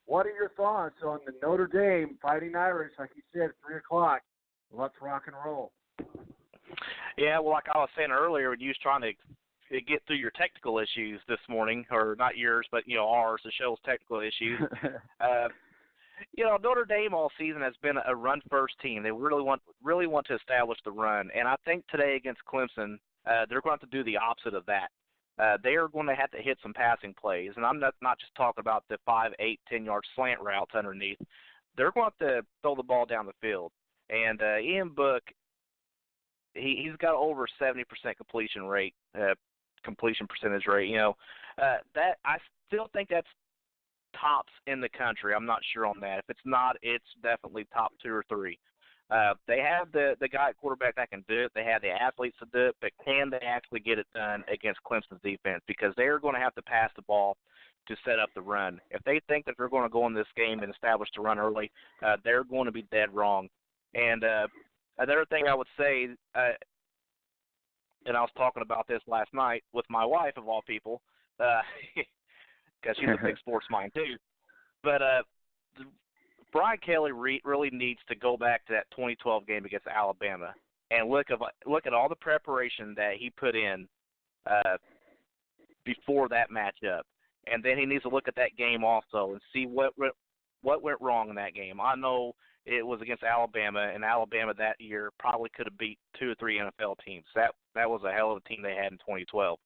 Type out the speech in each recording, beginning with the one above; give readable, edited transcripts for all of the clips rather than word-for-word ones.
what are your thoughts on the Notre Dame Fighting Irish? Like you said, 3 o'clock. Let's rock and roll. Yeah, well, like I was saying earlier, when you was trying to get through your technical issues this morning, or not yours, but, ours, the show's technical issues. Notre Dame all season has been a run-first team. They really want to establish the run. And I think today against Clemson, they're going to have to do the opposite of that. They are going to have to hit some passing plays. And I'm not just talking about the 5, 8, 10-yard slant routes underneath. They're going to have to throw the ball down the field. And Ian Book, he's got over 70% completion percentage rate. That I still think that's tops in the country. I'm not sure on that. If it's not, it's definitely top 2 or 3. They have the guy at quarterback that can do it. They have the athletes to do it, but can they actually get it done against Clemson's defense? Because they are going to have to pass the ball to set up the run. If they think that they're going to go in this game and establish the run early, they're going to be dead wrong. And another thing I would say, and I was talking about this last night with my wife, of all people, because she's a big sports mind too. But Brian Kelly really needs to go back to that 2012 game against Alabama and look at all the preparation that he put in before that matchup, and then he needs to look at that game also and see what went wrong in that game. I know it was against Alabama, and Alabama that year probably could have beat 2 or 3 NFL teams. That was a hell of a team they had in 2012.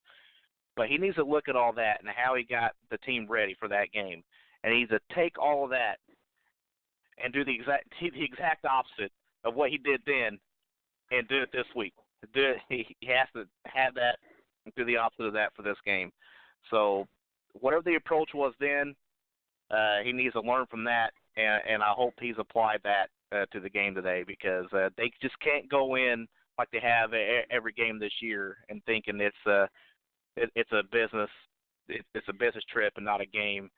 But he needs to look at all that and how he got the team ready for that game. And he needs to take all of that and do the exact opposite of what he did then and do it this week. He has to have that and do the opposite of that for this game. So whatever the approach was then, he needs to learn from that, and I hope he's applied that to the game today, because they just can't go in like they have every game this year and thinking it's a business trip and not a game.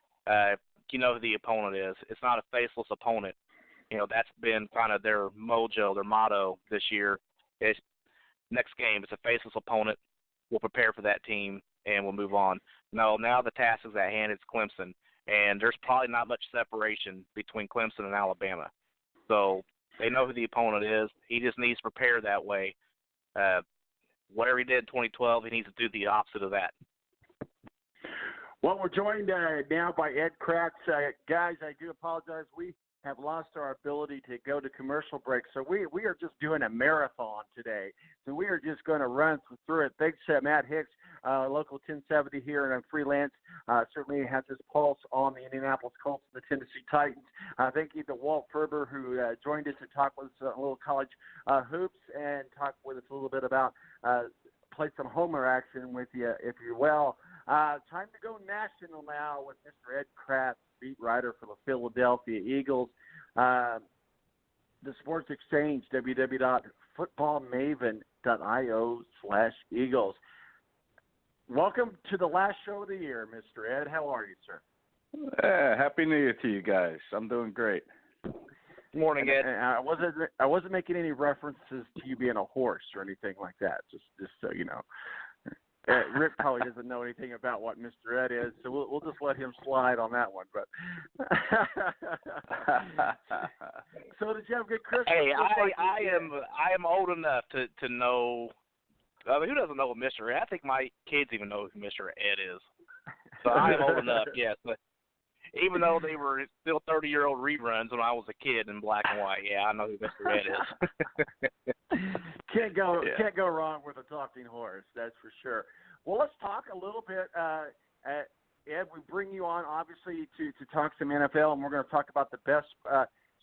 You know who the opponent is. It's not a faceless opponent. That's been kind of their mojo, their motto this year. It's next game, it's a faceless opponent. We'll prepare for that team and we'll move on. No, now the task is at hand. It's Clemson, and there's probably not much separation between Clemson and Alabama. So they know who the opponent is. He just needs to prepare that way. Whatever he did in 2012, he needs to do the opposite of that. Well, we're joined now by Ed Kratz. Guys, I do apologize. We have lost our ability to go to commercial break, so we are just doing a marathon today. So we are just going to run through it. Thanks to Matt Hicks, local 1070 here and freelance. Certainly has his pulse on the Indianapolis Colts and the Tennessee Titans. Thank you to Walt Ferber, who joined us to talk with us a little college hoops and talk with us a little bit about play some homer action with you, if you will. Time to go national now with Mr. Ed Kratz, beat writer for the Philadelphia Eagles. The Sports Exchange, www.footballmaven.io/Eagles. Welcome to the last show of the year, Mr. Ed. How are you, sir? Happy New Year to you guys. I'm doing great. Good morning, Ed. And I wasn't making any references to you being a horse or anything like that, just so you know. Rick probably doesn't know anything about what Mr. Ed is, so we'll just let him slide on that one. But so did you have a good Christmas? Hey, I am old enough to know. I mean, who doesn't know Mr. Ed? I think my kids even know who Mr. Ed is. So I am old enough, yes. But even though they were still 30-year-old reruns when I was a kid in black and white, yeah, I know who Mr. Ed is. Can't go wrong with a talking horse, that's for sure. Well, let's talk a little bit. Ed, we bring you on, obviously, to talk some NFL, and we're going to talk about the best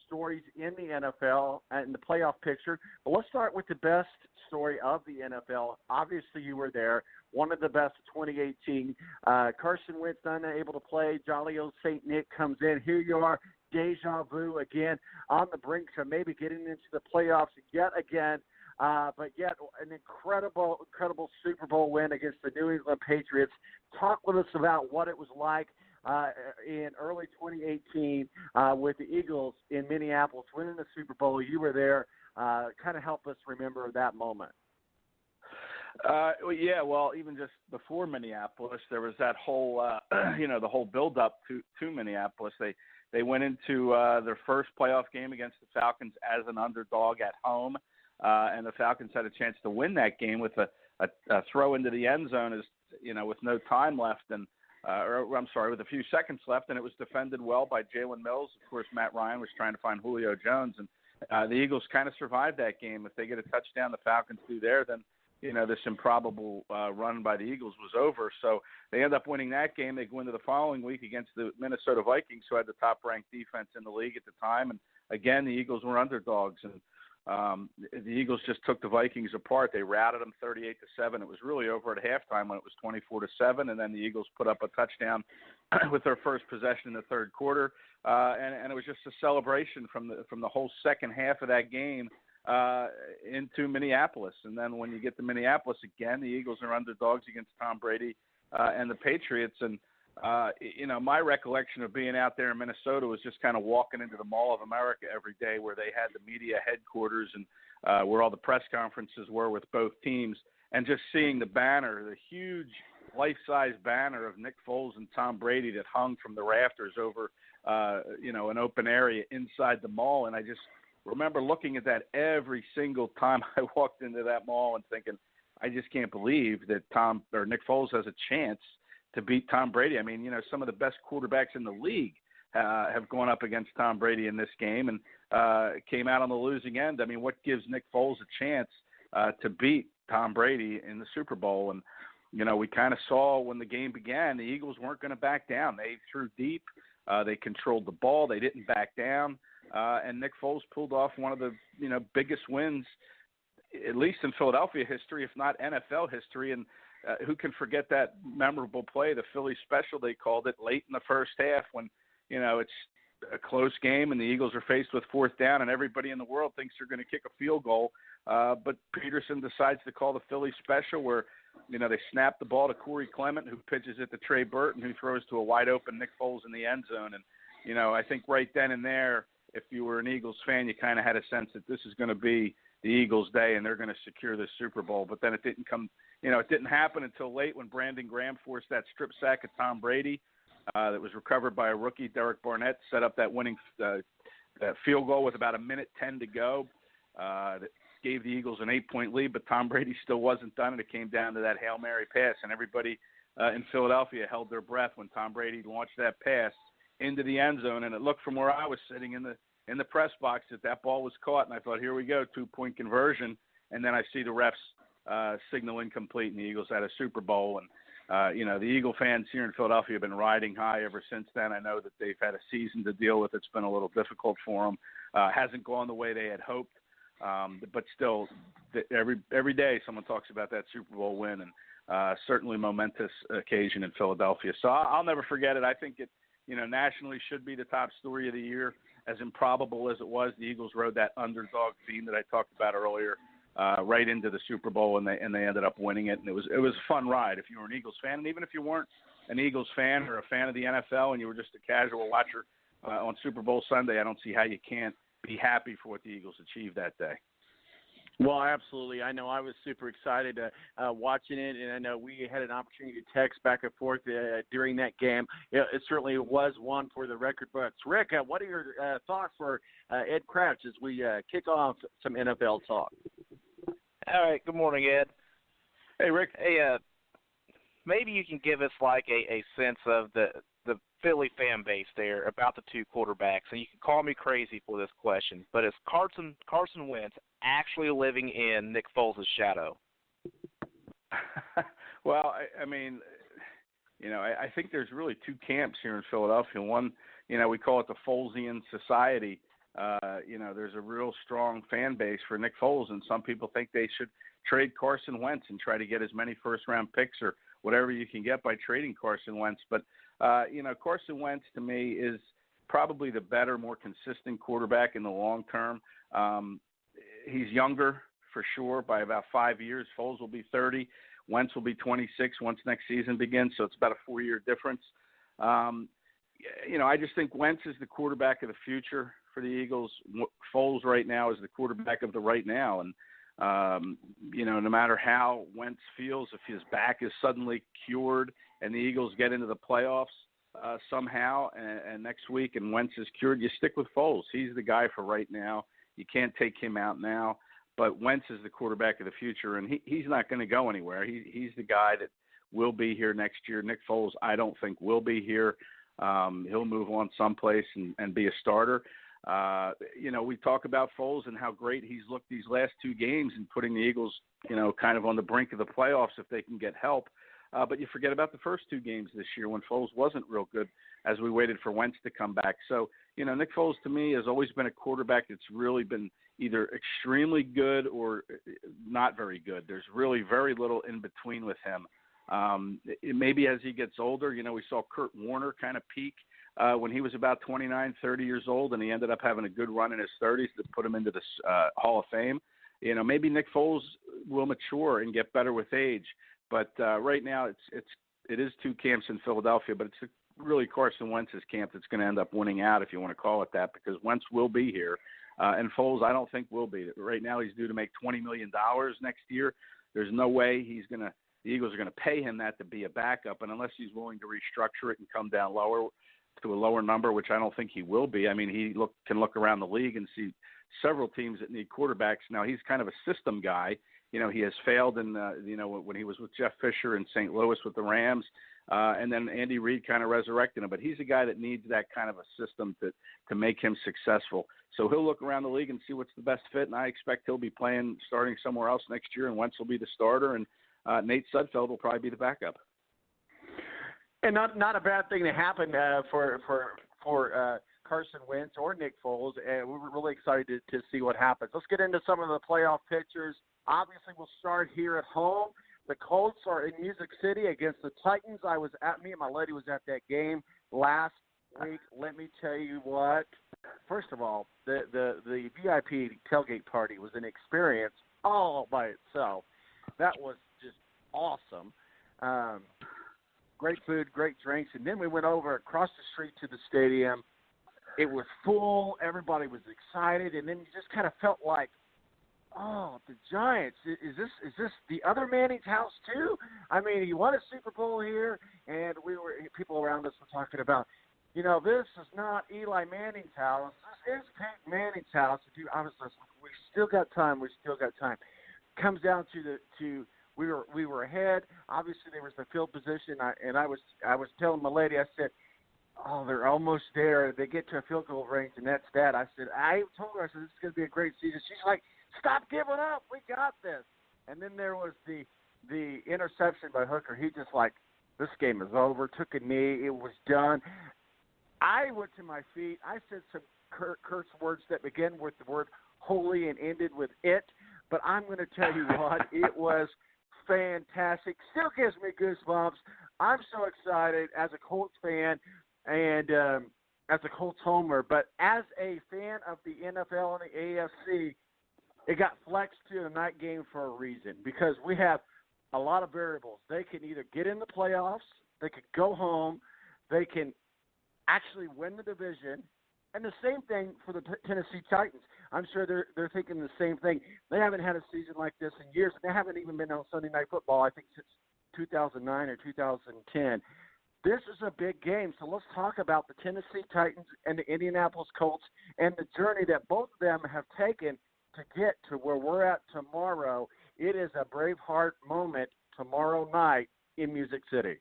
stories in the NFL and the playoff picture. But let's start with the best story of the NFL. Obviously, you were there. One of the best of 2018. Carson Wentz unable to play. Jolly old St. Nick comes in. Here you are, deja vu again, on the brink of maybe getting into the playoffs yet again. But yet an incredible Super Bowl win against the New England Patriots. Talk with us about what it was like in early 2018 with the Eagles in Minneapolis winning the Super Bowl. You were there. Kind of help us remember that moment. Yeah, well, even just before Minneapolis, there was that whole, the whole build-up to Minneapolis. They went into their first playoff game against the Falcons as an underdog at home, and the Falcons had a chance to win that game with a throw into the end zone, with no time left, with a few seconds left, and it was defended well by Jalen Mills. Of course, Matt Ryan was trying to find Julio Jones, and the Eagles kind of survived that game. If they get a touchdown, the Falcons do there, then this improbable run by the Eagles was over. So they end up winning that game. They go into the following week against the Minnesota Vikings, who had the top-ranked defense in the league at the time. And, again, the Eagles were underdogs. And the Eagles just took the Vikings apart. They routed them 38-7. It was really over at halftime when it was 24-7. And then the Eagles put up a touchdown with their first possession in the third quarter. And it was just a celebration from the whole second half of that game into Minneapolis. And then when you get to Minneapolis again, the Eagles are underdogs against Tom Brady and the Patriots. And, my recollection of being out there in Minnesota was just kind of walking into the Mall of America every day where they had the media headquarters and where all the press conferences were with both teams, and just seeing the banner, the huge life-size banner of Nick Foles and Tom Brady that hung from the rafters over, an open area inside the mall. And I just remember looking at that every single time I walked into that mall and thinking, I just can't believe that Nick Foles has a chance to beat Tom Brady. I mean, some of the best quarterbacks in the league have gone up against Tom Brady in this game and came out on the losing end. I mean, what gives Nick Foles a chance to beat Tom Brady in the Super Bowl? And, we kind of saw when the game began, the Eagles weren't going to back down. They threw deep. They controlled the ball. They didn't back down. And Nick Foles pulled off one of the, biggest wins, at least in Philadelphia history, if not NFL history. And who can forget that memorable play, the Philly special, they called it, late in the first half when, it's a close game and the Eagles are faced with fourth down and everybody in the world thinks they're going to kick a field goal. But Peterson decides to call the Philly special where, they snap the ball to Corey Clement, who pitches it to Trey Burton, who throws to a wide open Nick Foles in the end zone. And, I think right then and there, if you were an Eagles fan, you kind of had a sense that this is going to be the Eagles' day and they're going to secure this Super Bowl. But then it didn't come, it didn't happen until late when Brandon Graham forced that strip sack at Tom Brady that was recovered by a rookie, Derek Barnett, set up that winning that field goal with about 1:10 to go. That gave the Eagles an 8-point lead, but Tom Brady still wasn't done, and it came down to that Hail Mary pass, and everybody in Philadelphia held their breath when Tom Brady launched that pass into the end zone, and it looked from where I was sitting in the press box that ball was caught, and I thought, here we go, 2-point conversion, and then I see the refs signal incomplete, and the Eagles had a Super Bowl. And the Eagle fans here in Philadelphia have been riding high ever since then. I know that they've had a season to deal with. It's been a little difficult for them. Hasn't gone the way they had hoped, but still, every day someone talks about that Super Bowl win, and certainly momentous occasion in Philadelphia. So I'll never forget it. I think it, nationally should be the top story of the year. As improbable as it was, the Eagles rode that underdog theme that I talked about earlier right into the Super Bowl, and they ended up winning it. And it was a fun ride if you were an Eagles fan, and even if you weren't an Eagles fan or a fan of the NFL and you were just a casual watcher on Super Bowl Sunday, I don't see how you can't be happy for what the Eagles achieved that day. Well, absolutely. I know I was super excited watching it, and I know we had an opportunity to text back and forth during that game. It certainly was one for the record books. Rick, what are your thoughts for Ed Crouch as we kick off some NFL talk? All right. Good morning, Ed. Hey, Rick. Hey, maybe you can give us like a sense of the Philly fan base there about the two quarterbacks, and you can call me crazy for this question, but is Carson Wentz actually living in Nick Foles' shadow? Well, I mean, I think there's really two camps here in Philadelphia. One, we call it the Folesian Society. There's a real strong fan base for Nick Foles, and some people think they should trade Carson Wentz and try to get as many first-round picks or whatever you can get by trading Carson Wentz. But, Carson Wentz to me is probably the better, more consistent quarterback in the long term. He's younger for sure by about 5 years. Foles will be 30. Wentz will be 26 once next season begins, so it's about a 4-year difference. I just think Wentz is the quarterback of the future for the Eagles. Foles right now is the quarterback of the right now. And, No matter how Wentz feels, if his back is suddenly cured and the Eagles get into the playoffs somehow and next week and Wentz is cured, you stick with Foles. He's the guy for right now. You can't take him out now. But Wentz is the quarterback of the future, and he's not going to go anywhere. He's the guy that will be here next year. Nick Foles, I don't think, will be here. He'll move on someplace and be a starter. We talk about Foles and how great he's looked these last two games and putting the Eagles, kind of on the brink of the playoffs if they can get help. But you forget about the first two games this year when Foles wasn't real good as we waited for Wentz to come back. So, Nick Foles to me has always been a quarterback that's really been either extremely good or not very good. There's really very little in between with him. Maybe as he gets older, we saw Kurt Warner kind of peak when he was about 29, 30 years old, and he ended up having a good run in his 30s to put him into the Hall of Fame. Maybe Nick Foles will mature and get better with age. But right now it is two camps in Philadelphia, but it's really Carson Wentz's camp that's going to end up winning out, if you want to call it that, because Wentz will be here. And Foles, I don't think will be. Right now he's due to make $20 million next year. There's no way the Eagles are going to pay him that to be a backup, and unless he's willing to restructure it and come down lower to a lower number, which I don't think he will be. I mean, he can look around the league and see several teams that need quarterbacks. Now, he's kind of a system guy. He has failed in, when he was with Jeff Fisher in St. Louis with the Rams, and then Andy Reid kind of resurrected him. But he's a guy that needs that kind of a system to make him successful. So he'll look around the league and see what's the best fit, and I expect he'll be starting somewhere else next year, and Wentz will be the starter, and Nate Sudfeld will probably be the backup. And not a bad thing to happen for Carson Wentz or Nick Foles, and we're really excited to see what happens. Let's get into some of the playoff pictures. Obviously, we'll start here at home. The Colts are in Music City against the Titans. Me and my lady was at that game last week. Let me tell you what. First of all, the VIP tailgate party was an experience all by itself. That was just awesome. Great food, great drinks, and then we went over across the street to the stadium. It was full. Everybody was excited, and then you just kind of felt like, oh, the Giants, is this the other Manning's house too? I mean, he won a Super Bowl here, and people around us were talking about, this is not Eli Manning's house. This is Peyton Manning's house. I was just like, we still got time. Comes down to we were ahead. Obviously, there was the field position, and I was telling my lady, I said, oh, they're almost there. They get to a field goal range, and that's that. I told her, this is going to be a great season. She's like, stop giving up. We got this. And then there was the interception by Hooker. He just like, this game is over, took a knee. It was done. I went to my feet. I said some curse words that began with the word holy and ended with it. But I'm going to tell you what, it was fantastic. Still gives me goosebumps. I'm so excited as a Colts fan and as a Colts homer. But as a fan of the NFL and the AFC, it got flexed to the night game for a reason because we have a lot of variables. They can either get in the playoffs, they could go home, they can actually win the division, and the same thing for the Tennessee Titans. I'm sure they're thinking the same thing. They haven't had a season like this in years. They haven't even been on Sunday Night Football, I think, since 2009 or 2010. This is a big game, so let's talk about the Tennessee Titans and the Indianapolis Colts and the journey that both of them have taken to get to where we're at tomorrow. It is a Braveheart moment tomorrow night in Music City.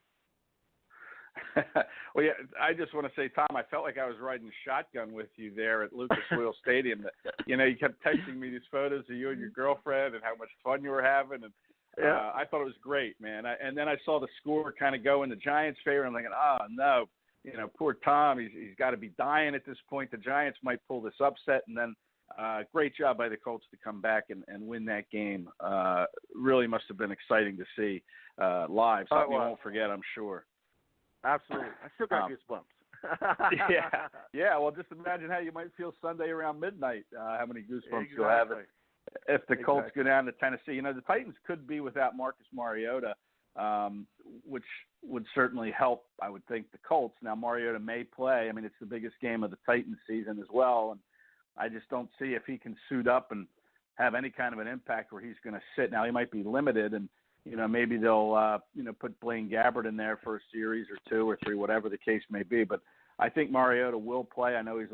Well, yeah, I just want to say, Tom, I felt like I was riding shotgun with you there at Lucas Oil Stadium. You kept texting me these photos of you and your girlfriend and how much fun you were having, and I thought it was great, man. And then I saw the score kind of go in the Giants' favor, and I'm thinking, oh no, poor Tom, he's got to be dying at this point. The Giants might pull this upset, and then great job by the Colts to come back and win that game. Really must have been exciting to see live. Something you won't forget, I'm sure. Absolutely. I still got goosebumps. Yeah. Well, just imagine how you might feel Sunday around midnight, how many goosebumps you'll have if the Colts go down to Tennessee. The Titans could be without Marcus Mariota, which would certainly help, I would think, the Colts. Now, Mariota may play. I mean, it's the biggest game of the Titans season as well, and I just don't see if he can suit up and have any kind of an impact where he's going to sit. Now he might be limited, and maybe they'll put Blaine Gabbert in there for a series or 2 or 3, whatever the case may be. But I think Mariota will play. I know he's